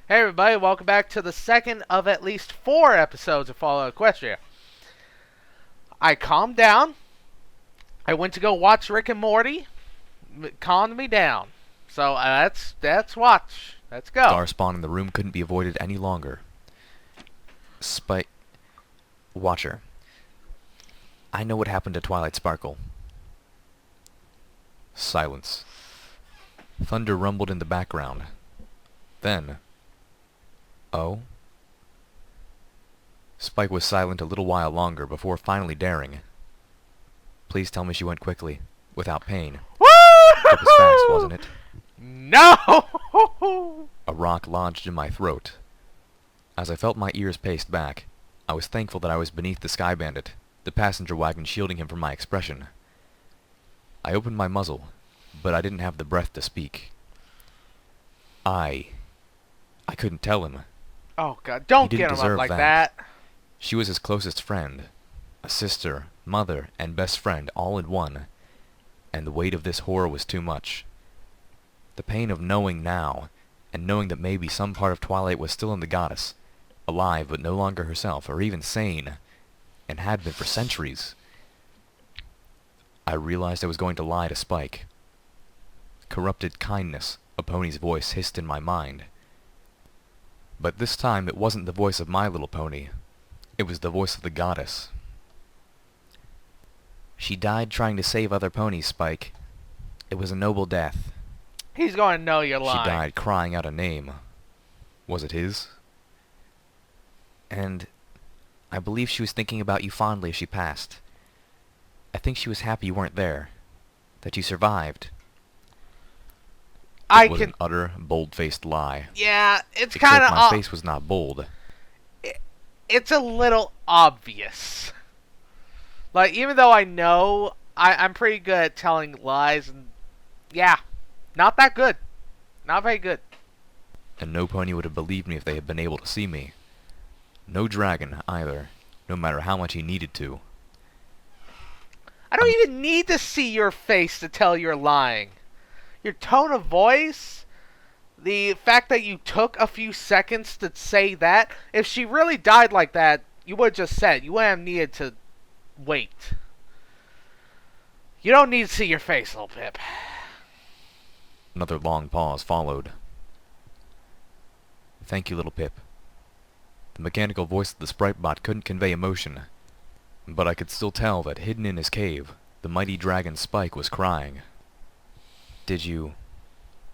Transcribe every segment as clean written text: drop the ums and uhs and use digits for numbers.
Hey everybody, welcome back to the second of at least 4 episodes of Fallout Equestria. I calmed down. I went to go watch Rick and Morty. It calmed me down. So that's watch. Let's go. Star spawn in the room couldn't be avoided any longer. Spike... Watcher. I know what happened to Twilight Sparkle. Silence. Thunder rumbled in the background. Then... Oh? Spike was silent a little while longer before finally daring. Please tell me she went quickly, without pain. Woo! It was fast, wasn't it? No! A rock lodged in my throat. As I felt my ears paced back, I was thankful that I was beneath the Sky Bandit, the passenger wagon shielding him from my expression. I opened my muzzle, but I didn't have the breath to speak. I couldn't tell him. Oh god, don't He get didn't him up deserve like that. that. She was his closest friend, a sister, mother, and best friend all in one, and the weight of this horror was too much. The pain of knowing now, and knowing that maybe some part of Twilight was still in the goddess, alive but no longer herself, or even sane, and had been for centuries. I realized I was going to lie to Spike. Corrupted kindness, a pony's voice hissed in my mind. But this time it wasn't the voice of my little pony. It was the voice of the goddess. She died trying to save other ponies, Spike. It was a noble death. He's going to know you're lying. She died crying out a name. Was it his? And I believe she was thinking about you fondly as she passed. I think she was happy you weren't there. That you survived. It was an utter, bold-faced lie. Yeah, it's Except kind of... my face was not bold. It's a little obvious. Like, even though I know, I'm pretty good at telling lies, and yeah, not that good. Not very good. And no pony would have believed me if they had been able to see me. No dragon, either, no matter how much he needed to. I don't even need to see your face to tell you're lying. Your tone of voice, the fact that you took a few seconds to say that, if she really died like that, you would have just said. You wouldn't have needed to wait. You don't need to see your face, little Pip. Another long pause followed. Thank you, little Pip. The mechanical voice of the sprite bot couldn't convey emotion, but I could still tell that hidden in his cave, the mighty dragon Spike was crying. Did you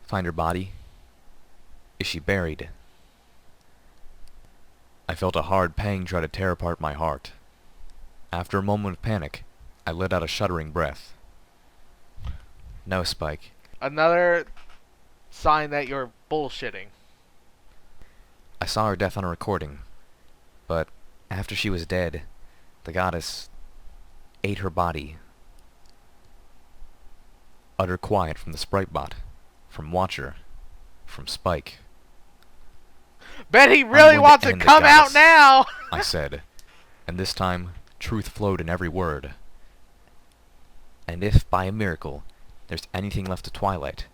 find her body? Is she buried? I felt a hard pang try to tear apart my heart. After a moment of panic, I let out a shuddering breath. No, Spike. Another sign that you're bullshitting. I saw her death on a recording, but after she was dead, the goddess ate her body. Utter quiet from the sprite bot, from Watcher, from Spike. Bet he really wants to come out now! I said, and this time, truth flowed in every word. And if, by a miracle, there's anything left of Twilight,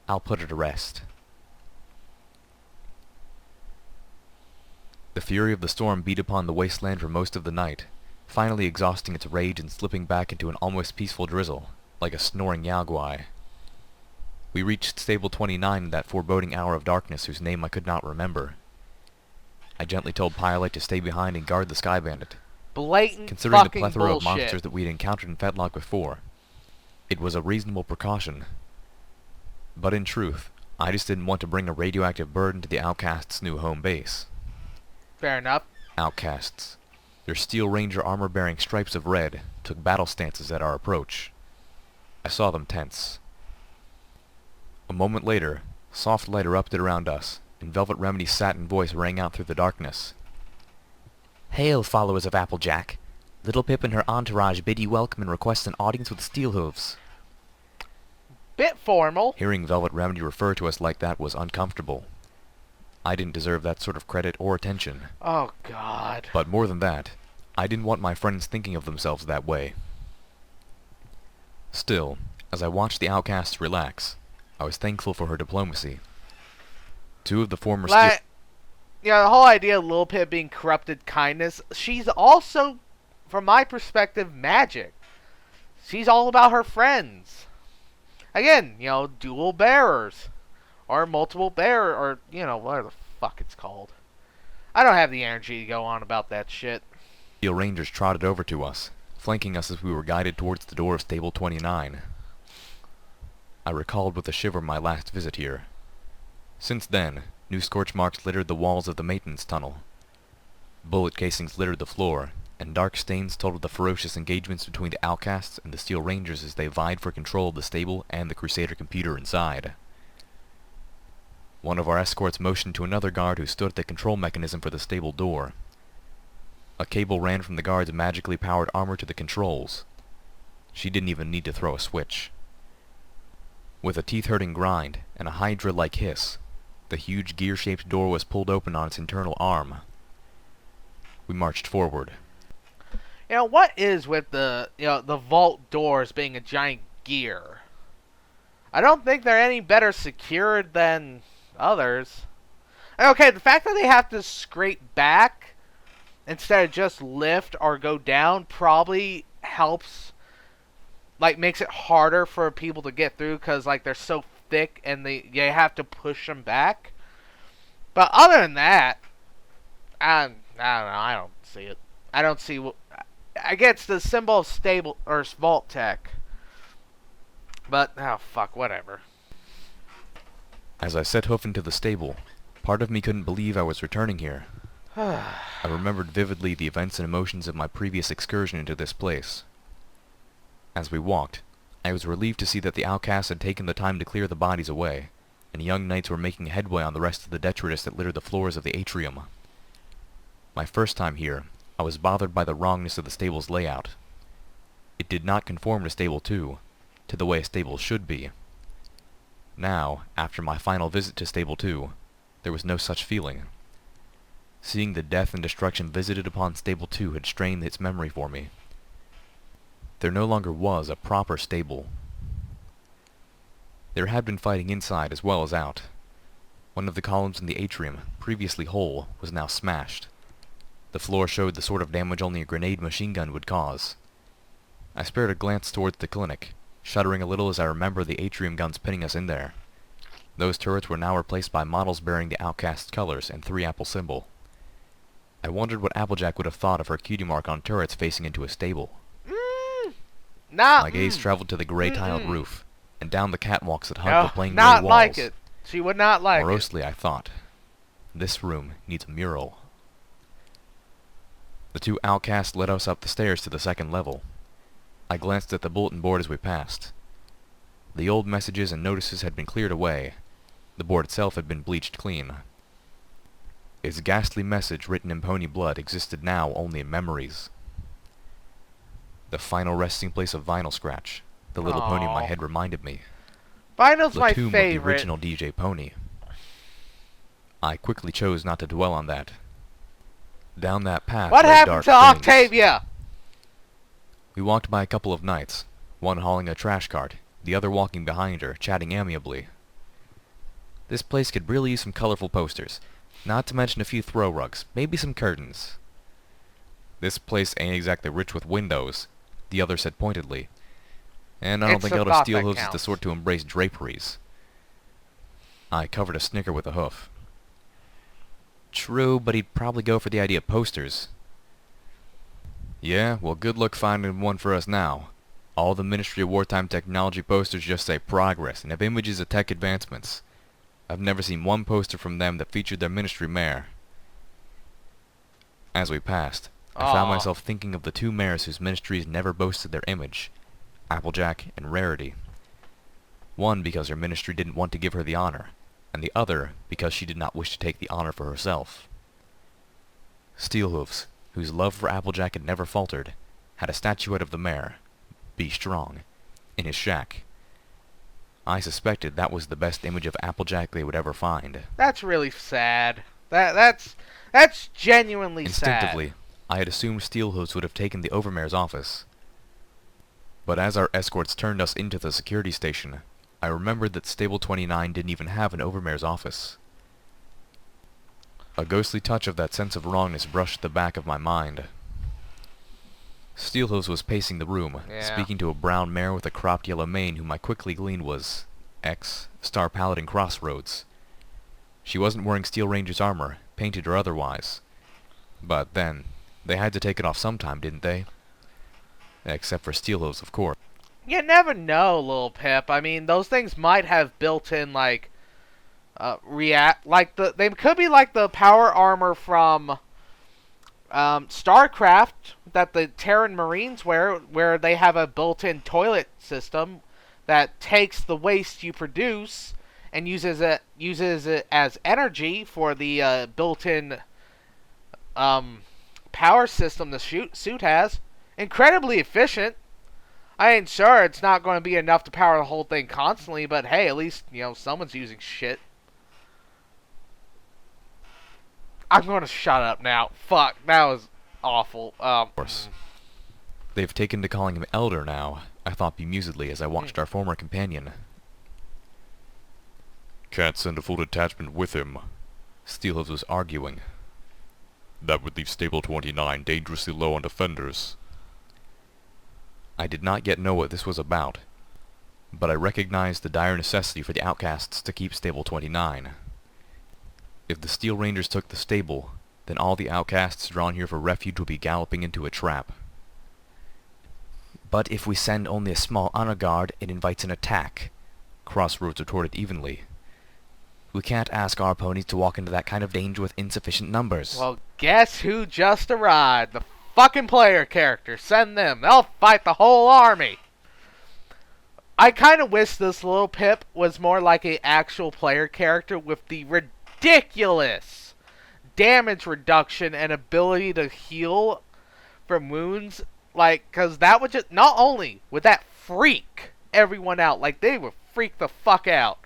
I'll put her to rest. The fury of the storm beat upon the wasteland for most of the night, finally exhausting its rage and slipping back into an almost peaceful drizzle, like a snoring yaguai. We reached Stable 29 in that foreboding hour of darkness whose name I could not remember. I gently told Pilot to stay behind and guard the Sky Bandit. Blatant Considering the fucking plethora bullshit. of monsters that we'd encountered in Fetlock before, it was a reasonable precaution. But in truth, I just didn't want to bring a radioactive burden to the Outcasts' new home base. Fair enough. Outcasts. Their Steel Ranger armor-bearing stripes of red took battle stances at our approach. I saw them tense. A moment later, soft light erupted around us, and Velvet Remedy's satin voice rang out through the darkness. Hail, followers of Applejack. Little Pip and her entourage bid you welcome and request an audience with Steelhooves. Bit formal. Hearing Velvet Remedy refer to us like that was uncomfortable. I didn't deserve that sort of credit or attention. Oh, God. But more than that, I didn't want my friends thinking of themselves that way. Still, as I watched the outcasts relax, I was thankful for her diplomacy. Two of the former Like, the whole idea of Lil Pip being corrupted kindness, she's also, from my perspective, magic. She's all about her friends. Again, dual bearers. Or multiple bearer, or, whatever the fuck it's called. I don't have the energy to go on about that shit. Steel Rangers trotted over to us, flanking us as we were guided towards the door of Stable 29. I recalled with a shiver my last visit here. Since then, new scorch marks littered the walls of the maintenance tunnel. Bullet casings littered the floor, and dark stains told of the ferocious engagements between the Outcasts and the Steel Rangers as they vied for control of the stable and the Crusader computer inside. One of our escorts motioned to another guard who stood at the control mechanism for the stable door. A cable ran from the guard's magically powered armor to the controls. She didn't even need to throw a switch. With a teeth-hurting grind and a Hydra-like hiss, the huge gear-shaped door was pulled open on its internal arm. We marched forward. What is with the vault doors being a giant gear? I don't think they're any better secured than others. Okay, the fact that they have to scrape back instead of just lift or go down probably helps, makes it harder for people to get through because, they're so thick and they have to push them back. But other than that, I don't know, I don't see it. I don't see what... I guess it's the symbol of stable or vault tech. But, oh fuck, whatever. As I set hoof into the stable, part of me couldn't believe I was returning here. I remembered vividly the events and emotions of my previous excursion into this place. As we walked, I was relieved to see that the outcasts had taken the time to clear the bodies away, and young knights were making headway on the rest of the detritus that littered the floors of the atrium. My first time here, I was bothered by the wrongness of the stable's layout. It did not conform to Stable 2, to the way a stable should be. Now, after my final visit to Stable 2, there was no such feeling. Seeing the death and destruction visited upon Stable 2 had strained its memory for me. There no longer was a proper stable. There had been fighting inside as well as out. One of the columns in the atrium, previously whole, was now smashed. The floor showed the sort of damage only a grenade machine gun would cause. I spared a glance towards the clinic, shuddering a little as I remember the atrium guns pinning us in there. Those turrets were now replaced by models bearing the Outcast colors and 3-apple symbol. I wondered what Applejack would have thought of her cutie mark on turrets facing into a stable. My gaze traveled to the gray-tiled roof, and down the catwalks that hugged the plain gray walls. Not like it. She would not like it. Morosely, I thought, this room needs a mural. The two outcasts led us up the stairs to the second level. I glanced at the bulletin board as we passed. The old messages and notices had been cleared away. The board itself had been bleached clean. Its ghastly message, written in pony blood, existed now only in memories. The final resting place of Vinyl Scratch, the little pony in my head reminded me. Vinyl's The my tomb favorite. of the original DJ Pony. I quickly chose not to dwell on that. Down that path What led happened dark to things. Octavia? We walked by a couple of knights, one hauling a trash cart, the other walking behind her, chatting amiably. This place could really use some colorful posters, not to mention a few throw rugs, maybe some curtains. This place ain't exactly rich with windows, the other said pointedly. And I don't think Elder Steelhooves is the sort to embrace draperies. I covered a snicker with a hoof. True, but he'd probably go for the idea of posters. Yeah, well, good luck finding one for us now. All the Ministry of Wartime Technology posters just say progress and have images of tech advancements. I've never seen one poster from them that featured their ministry mayor. As we passed, I found myself thinking of the two mayors whose ministries never boasted their image, Applejack and Rarity. One because her ministry didn't want to give her the honor, and the other because she did not wish to take the honor for herself. Steelhooves, whose love for Applejack had never faltered, had a statuette of the mayor, Be Strong, in his shack. I suspected that was the best image of Applejack they would ever find. That's really sad. That's genuinely Instinctively, sad. I had assumed Steelhooves would have taken the Overmayor's office. But as our escorts turned us into the security station, I remembered that Stable 29 didn't even have an Overmayor's office. A ghostly touch of that sense of wrongness brushed the back of my mind. Steelhooves was pacing the room, Yeah. speaking to a brown mare with a cropped yellow mane whom I quickly gleaned was Star Paladin Crossroads. She wasn't wearing Steel Ranger's armor, painted or otherwise. But then, they had to take it off sometime, didn't they? Except for Steelhooves, of course. You never know, Lil Pip. I mean, those things might have built-in, like, they could be like the power armor from StarCraft that the Terran Marines wear, where they have a built-in toilet system that takes the waste you produce and uses it as energy for the built-in power system the suit has. Incredibly efficient. I ain't sure it's not going to be enough to power the whole thing constantly, but hey, at least, someone's using shit. I'm going to shut up now. Fuck, that was awful. Of course. They've taken to calling him Elder now, I thought bemusedly as I watched our former companion. Can't send a full detachment with him, Steelhooves was arguing. That would leave Stable 29 dangerously low on defenders. I did not yet know what this was about, but I recognized the dire necessity for the outcasts to keep Stable 29. If the Steel Rangers took the stable, then all the outcasts drawn here for refuge would be galloping into a trap. But if we send only a small honor guard, it invites an attack, Crossroads retorted evenly. We can't ask our ponies to walk into that kind of danger with insufficient numbers. Well, guess who just arrived? The fucking player character. Send them. They'll fight the whole army. I kind of wish this little Pip was more like an actual player character with the ridiculous damage reduction and ability to heal from wounds. Like, because that would just, not only would that freak everyone out, like they would freak the fuck out,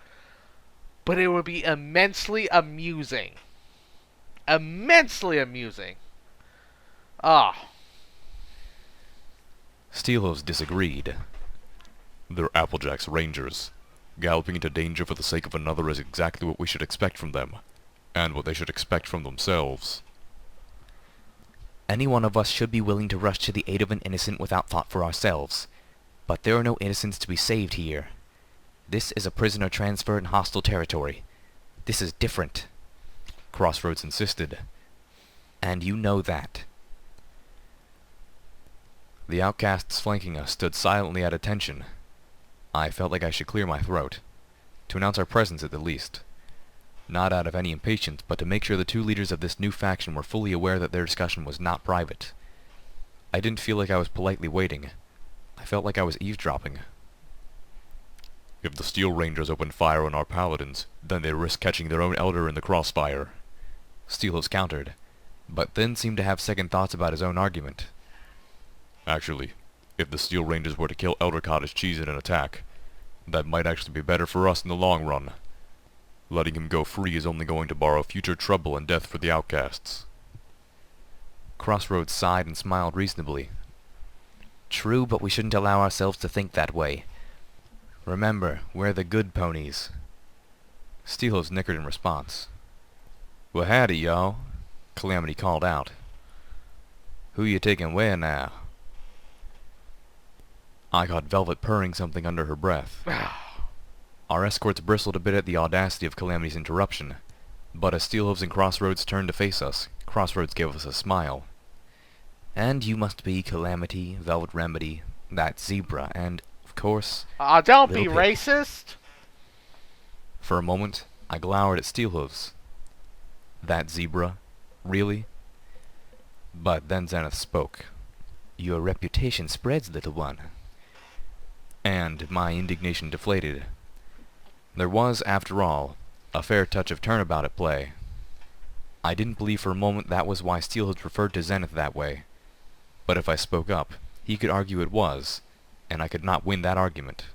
but it would be immensely amusing. Immensely amusing. Ah. Steelhooves disagreed. They're Applejack's Rangers. Galloping into danger for the sake of another is exactly what we should expect from them, and what they should expect from themselves. Any one of us should be willing to rush to the aid of an innocent without thought for ourselves. But there are no innocents to be saved here. This is a prisoner transfer in hostile territory. This is different, Crossroads insisted. and you know that. The outcasts flanking us stood silently at attention. I felt like I should clear my throat, to announce our presence at the least. Not out of any impatience, but to make sure the two leaders of this new faction were fully aware that their discussion was not private. I didn't feel like I was politely waiting. I felt like I was eavesdropping. If the Steel Rangers open fire on our paladins, then they risk catching their own elder in the crossfire, Steelhooves countered, but then seemed to have second thoughts about his own argument. Actually, if the Steel Rangers were to kill Elder Cottage Cheese in an attack, that might actually be better for us in the long run. Letting him go free is only going to borrow future trouble and death for the outcasts. Crossroads sighed and smiled reasonably. True, but we shouldn't allow ourselves to think that way. Remember, we're the good ponies. Steelhooves nickered in response. Well, howdy, y'all, Calamity called out. Who you taking where now? I caught Velvet purring something under her breath. Our escorts bristled a bit at the audacity of Calamity's interruption, but as Steelhooves and Crossroads turned to face us, Crossroads gave us a smile. And you must be Calamity, Velvet Remedy, that zebra, and, of course... Don't be Little Pip. racist. For a moment, I glowered at Steelhooves. That zebra? Really? But then Zenith spoke. Your reputation spreads, little one. And my indignation deflated. There was, after all, a fair touch of turnabout at play. I didn't believe for a moment that was why Steelhooves referred to Zenith that way. But if I spoke up, he could argue it was, and I could not win that argument.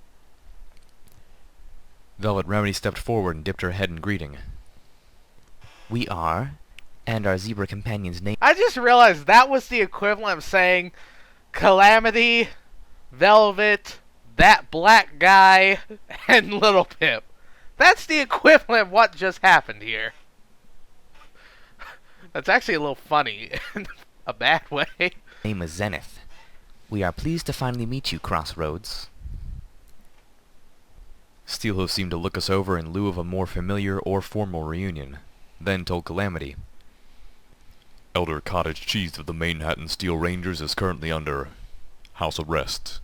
Velvet Remedy stepped forward and dipped her head in greeting. We are, and our zebra companion's name... I just realized that was the equivalent of saying Calamity, Velvet, that black guy, and Little Pip. That's the equivalent of what just happened here. That's actually a little funny in a bad way. Name is Zenith. We are pleased to finally meet you, Crossroads. Steelhoof seemed to look us over in lieu of a more familiar or formal reunion, then told Calamity. Elder Cottage Cheese of the Manhattan Steel Rangers is currently under house arrest.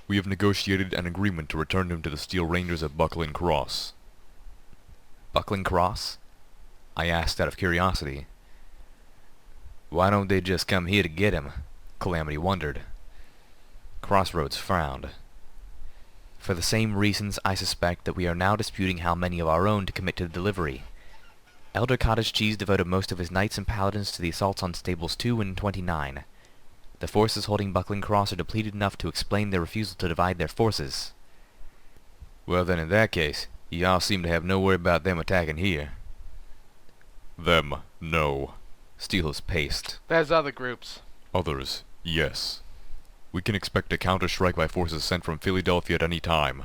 We have negotiated an agreement to return him to the Steel Rangers at Buckling Cross. Buckling Cross? I asked out of curiosity. Why don't they just come here to get him? Calamity wondered. Crossroads frowned. For the same reasons, I suspect that we are now disputing how many of our own to commit to the delivery. Elder Cottage Cheese devoted most of his knights and paladins to the assaults on Stables 2 and 29. The forces holding Buckling Cross are depleted enough to explain their refusal to divide their forces. Well then, in that case, y'all seem to have no worry about them attacking here. Them, no. Steelhoof paced. There's other groups. Others, yes. We can expect a counter-strike by forces sent from Philadelphia at any time.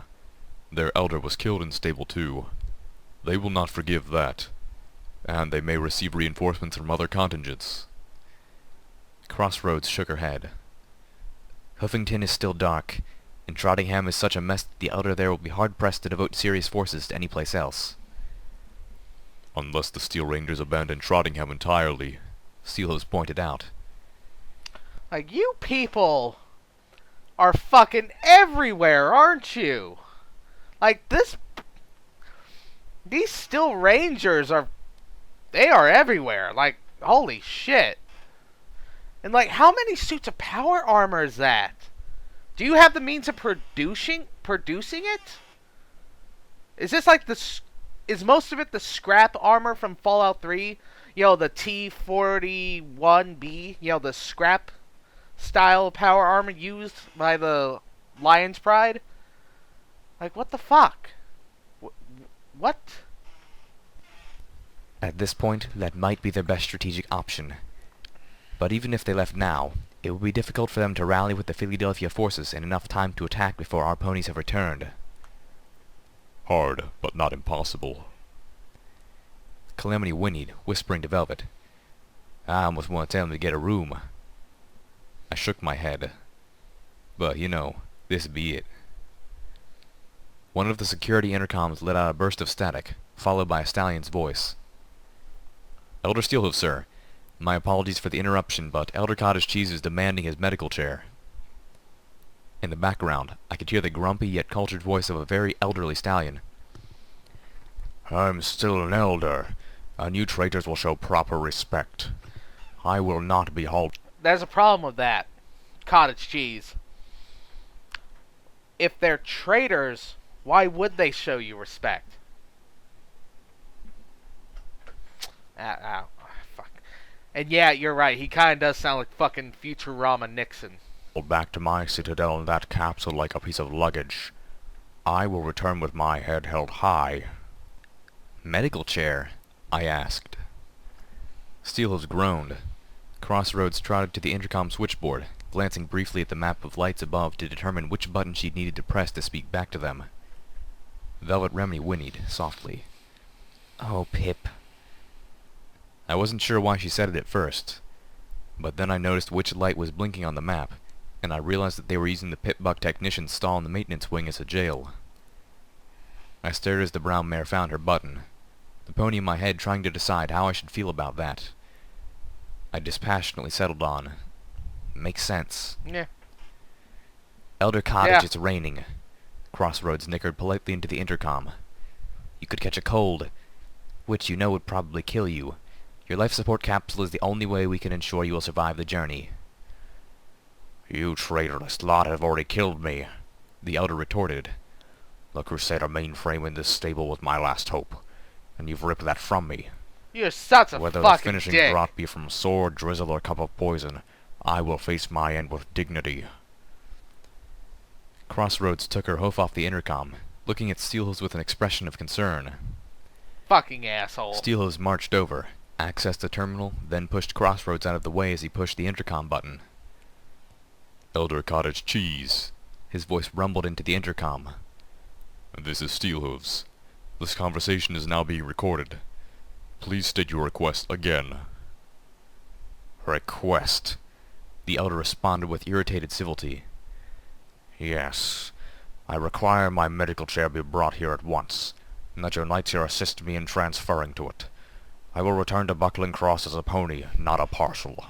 Their elder was killed in Stable 2. They will not forgive that. And they may receive reinforcements from other contingents. Crossroads shook her head. Hoofington is still dark, and Trottingham is such a mess that the elder there will be hard-pressed to devote serious forces to any place else. Unless the Steel Rangers abandon Trottingham entirely, Steelhoof pointed out. Like, you people are fucking everywhere, aren't you? Like, these Steel Rangers they are everywhere. Like, holy shit. And, like, how many suits of power armor is that? Do you have the means of producing it? Is this like is most of it the scrap armor from Fallout 3? You know, the T-41B, you know, the scrap style power armor used by the Lion's Pride? Like, what the fuck? What? At this point, that might be their best strategic option. But even if they left now, it would be difficult for them to rally with the Philadelphia forces in enough time to attack before our ponies have returned. Hard, but not impossible. Calamity whinnied, whispering to Velvet. I almost want to tell him to get a room. I shook my head. But, you know, this'd be it. One of the security intercoms let out a burst of static, followed by a stallion's voice. Elder Steelhoof, sir. My apologies for the interruption, but Elder Cottage Cheese is demanding his medical chair. In the background, I could hear the grumpy yet cultured voice of a very elderly stallion. I'm still an elder, and you traitors will show proper respect. I will not be halted. There's a problem with that, Cottage Cheese. If they're traitors, why would they show you respect? Fuck. And yeah, you're right. He kind of does sound like fucking Futurama Nixon. Back to my citadel in that capsule like a piece of luggage. I will return with my head held high. Medical chair? I asked. Steelhoof groaned. Crossroads trotted to the intercom switchboard, glancing briefly at the map of lights above to determine which button she needed to press to speak back to them. Velvet Remedy whinnied softly. Oh, Pip. I wasn't sure why she said it at first, but then I noticed which light was blinking on the map, and I realized that they were using the Pip-Buck technician's stall in the maintenance wing as a jail. I stared as the brown mare found her button, the pony in my head trying to decide how I should feel about that. I dispassionately settled on, makes sense. Yeah. Elder Cottage, it's raining. Crossroads nickered politely into the intercom. You could catch a cold, which you know would probably kill you. Your life support capsule is the only way we can ensure you will survive the journey. You traitorous lot have already killed me, the elder retorted. The Crusader mainframe in this stable was my last hope, and you've ripped that from me. You're such a Whether fucking the finishing dick. draught be from sword, drizzle, or cup of poison, I will face my end with dignity. Crossroads took her hoof off the intercom, looking at Steelhooves with an expression of concern. Fucking asshole. Steelhooves marched over, accessed the terminal, then pushed Crossroads out of the way as he pushed the intercom button. Elder Cottage Cheese. His voice rumbled into the intercom. This is Steelhooves. This conversation is now being recorded. Please state your request again. Request. The elder responded with irritated civility. Yes. I require my medical chair be brought here at once, and that your knights here assist me in transferring to it. I will return to Buckling Cross as a pony, not a parcel.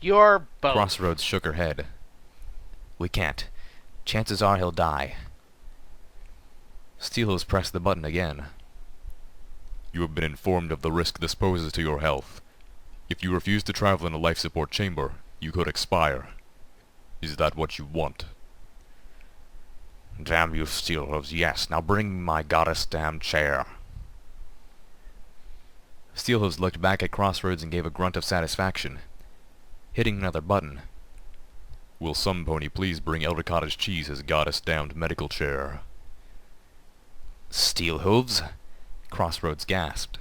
You're both. Crossroads shook her head. We can't. Chances are he'll die. Steelhooves pressed the button again. You have been informed of the risk this poses to your health. If you refuse to travel in a life support chamber, you could expire. Is that what you want? Damn you, Steelhooves, yes. Now bring me my goddess-damn chair. Steelhooves looked back at Crossroads and gave a grunt of satisfaction. Hitting another button. Will some pony please bring Elder Cottage Cheese his goddess-damned medical chair? Steelhooves? Crossroads gasped.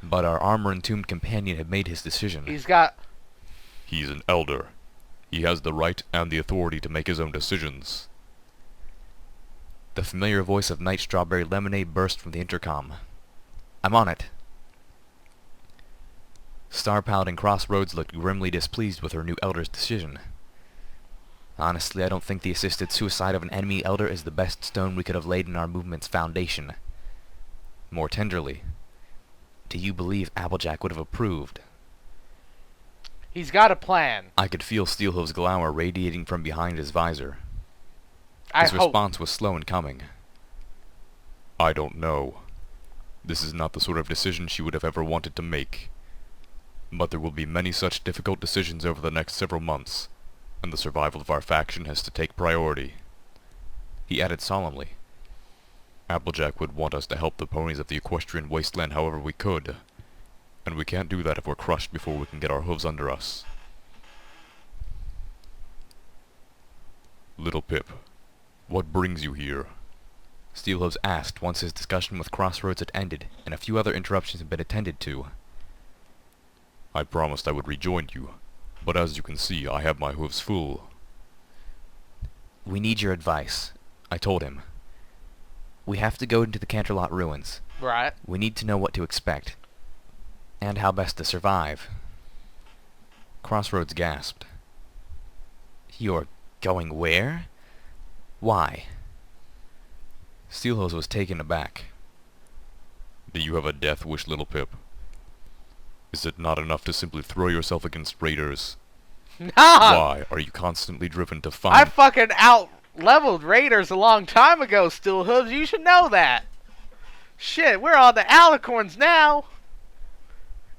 But our armor-entombed companion had made his decision. He's an elder. He has the right and the authority to make his own decisions. The familiar voice of Night Strawberry Lemonade burst from the intercom. I'm on it. Star Paladin Crossroads looked grimly displeased with her new elder's decision. Honestly, I don't think the assisted suicide of an enemy elder is the best stone we could have laid in our movement's foundation. More tenderly, do you believe Applejack would have approved? He's got a plan. I could feel Steelhooves' glower radiating from behind his visor. His response was slow in coming. I don't know. This is not the sort of decision she would have ever wanted to make. But there will be many such difficult decisions over the next several months, and the survival of our faction has to take priority. He added solemnly. Applejack would want us to help the ponies of the equestrian wasteland however we could, and we can't do that if we're crushed before we can get our hooves under us. Little Pip, what brings you here? Steelhooves asked once his discussion with Crossroads had ended and a few other interruptions had been attended to. I promised I would rejoin you, but as you can see, I have my hooves full. We need your advice, I told him. We have to go into the Canterlot ruins. Right. We need to know what to expect. And how best to survive. Crossroads gasped. You're going where? Why? Steelhooves was taken aback. Do you have a death wish, Little Pip? Is it not enough to simply throw yourself against raiders? Nah! Why are you constantly driven to find... I fucking out-leveled raiders a long time ago, Steelhooves. You should know that. Shit, we're on the alicorns now.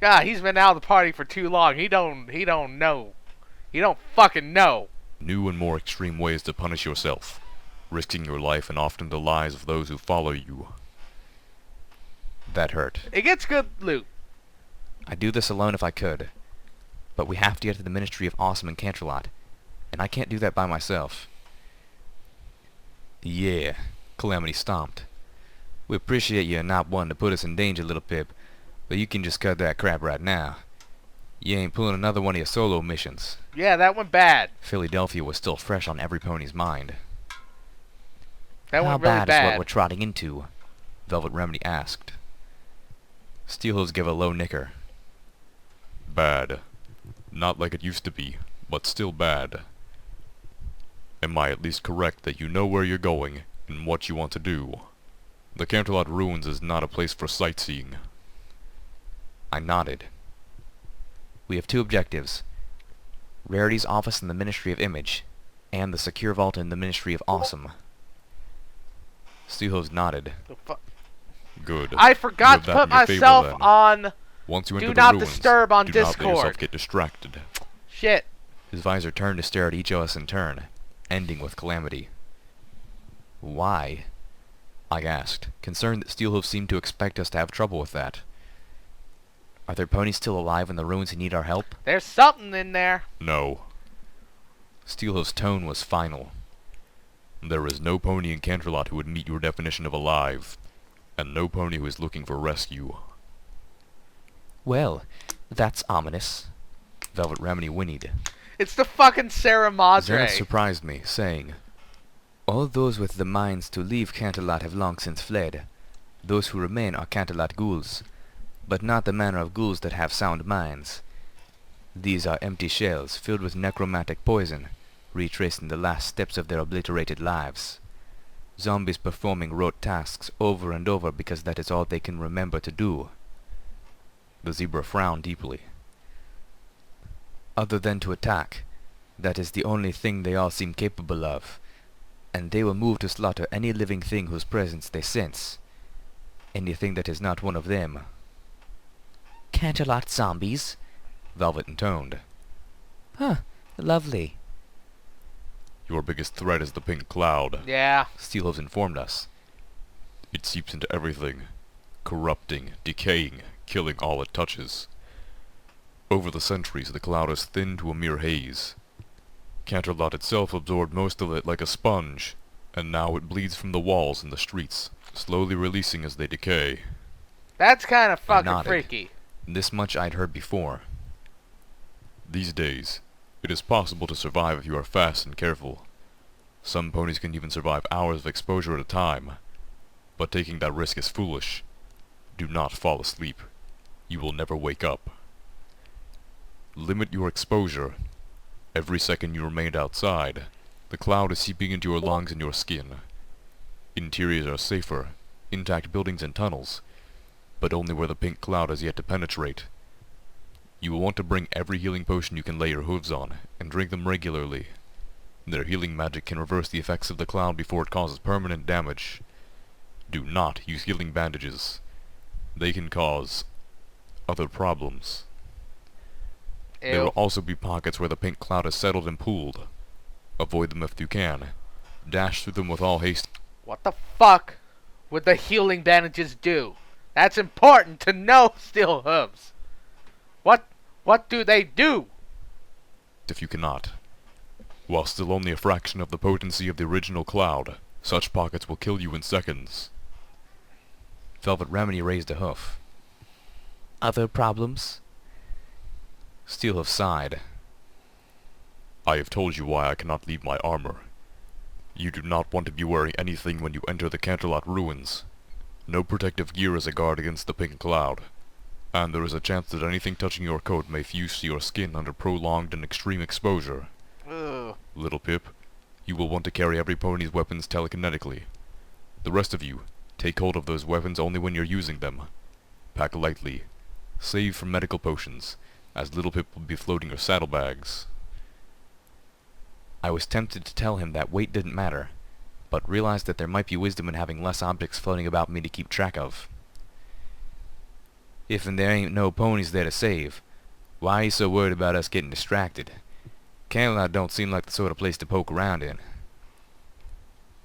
God, he's been out of the party for too long. He don't know. He don't fucking know. New and more extreme ways to punish yourself, risking your life and often the lives of those who follow you. That hurt. It gets good loot. I'd do this alone if I could. But we have to get to the Ministry of Awesome in Canterlot, and I can't do that by myself. Yeah, Calamity stomped. We appreciate you not wanting to put us in danger, Little Pip, but you can just cut that crap right now. You ain't pulling another one of your solo missions. Yeah, that went bad. Philadelphia was still fresh on every pony's mind. That How went really bad is what bad. we're trotting into? Velvet Remedy asked. Steelhooves gave a low nicker. Bad. Not like it used to be, but still bad. Am I at least correct that you know where you're going and what you want to do? The Canterlot Ruins is not a place for sightseeing. I nodded. We have two objectives. Rarity's office in the Ministry of Image, and the secure vault in the Ministry of Awesome. Steelhooves nodded. Good. I forgot You to have put that in your favor, myself then. on Once you Do enter the Not ruins, Disturb on do not let yourself Discord. get distracted. Shit. His visor turned to stare at each of us in turn, ending with Calamity. Why? I asked, concerned that Steelhooves seemed to expect us to have trouble with that. Are there ponies still alive in the ruins who need our help? There's something in there. No. Steelhooves' tone was final. There is no pony in Canterlot who would meet your definition of alive, and no pony who is looking for rescue. Well, that's ominous. Velvet Remedy whinnied. It's the fucking Sarah Madre. Zenith surprised me, saying, All those with the minds to leave Canterlot have long since fled. Those who remain are Canterlot ghouls, but not the manner of ghouls that have sound minds. These are empty shells filled with necromantic poison, retracing the last steps of their obliterated lives. Zombies performing rote tasks over and over because that is all they can remember to do. The zebra frowned deeply. Other than to attack, that is the only thing they all seem capable of, and they will move to slaughter any living thing whose presence they sense. Anything that is not one of them. Canterlot zombies? Velvet intoned. Huh, lovely. Your biggest threat is the pink cloud, Yeah. Steelhooves informed us. It seeps into everything, corrupting, decaying, killing all it touches. Over the centuries, the cloud has thinned to a mere haze. Canterlot itself absorbed most of it like a sponge, and now it bleeds from the walls and the streets, slowly releasing as they decay. That's kind of fucking nodded. freaky. This much I'd heard before. These days, it is possible to survive if you are fast and careful. Some ponies can even survive hours of exposure at a time, but taking that risk is foolish. Do not fall asleep. You will never wake up. Limit your exposure. Every second you remain outside, the cloud is seeping into your lungs and your skin. Interiors are safer, intact buildings and tunnels, but only where the pink cloud has yet to penetrate. You will want to bring every healing potion you can lay your hooves on, and drink them regularly. Their healing magic can reverse the effects of the cloud before it causes permanent damage. Do not use healing bandages. They can cause other problems. Ew. There will also be pockets where the pink cloud has settled and pooled. Avoid them if you can. Dash through them with all haste. What the fuck would the healing bandages do? That's important to know, Steel Hooves. What do they do? If you cannot. While still only a fraction of the potency of the original cloud, such pockets will kill you in seconds. Velvet Remedy raised a hoof. Other problems? Steelhoof sighed. I have told you why I cannot leave my armor. You do not want to be wearing anything when you enter the Canterlot ruins. No protective gear is a guard against the pink cloud, and there is a chance that anything touching your coat may fuse to your skin under prolonged and extreme exposure. Ugh. Little Pip, you will want to carry every pony's weapons telekinetically. The rest of you, take hold of those weapons only when you're using them. Pack lightly. Save for medical potions, as Little Pip will be floating your saddlebags. I was tempted to tell him that weight didn't matter, but realized that there might be wisdom in having less objects floating about me to keep track of. If and there ain't no ponies there to save, why are you so worried about us getting distracted? Canterlot don't seem like the sort of place to poke around in.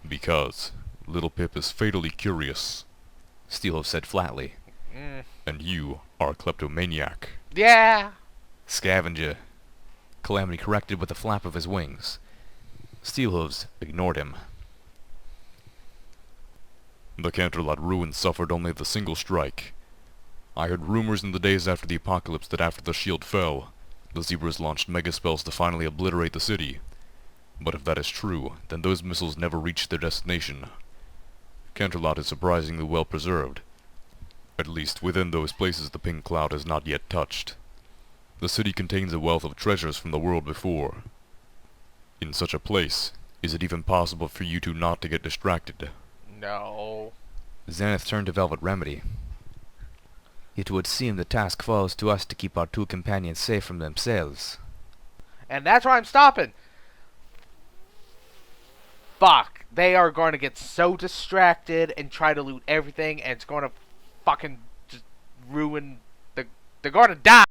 Because Little Pip is fatally curious, Steelhoof said flatly. and you are a kleptomaniac. Yeah. Scavenger. Calamity corrected with a flap of his wings. Steelhooves ignored him. The Canterlot ruins suffered only the single strike. I heard rumors in the days after the apocalypse that after the shield fell, the zebras launched megaspells to finally obliterate the city. But if that is true, then those missiles never reached their destination. Canterlot is surprisingly well preserved. At least within those places the pink cloud has not yet touched. The city contains a wealth of treasures from the world before. In such a place, is it even possible for you two not to get distracted? No. Zenith turned to Velvet Remedy. It would seem the task falls to us to keep our two companions safe from themselves. And that's where I'm stopping. Fuck. They are going to get so distracted and try to loot everything, and it's going to fucking just ruin the... They're going to die!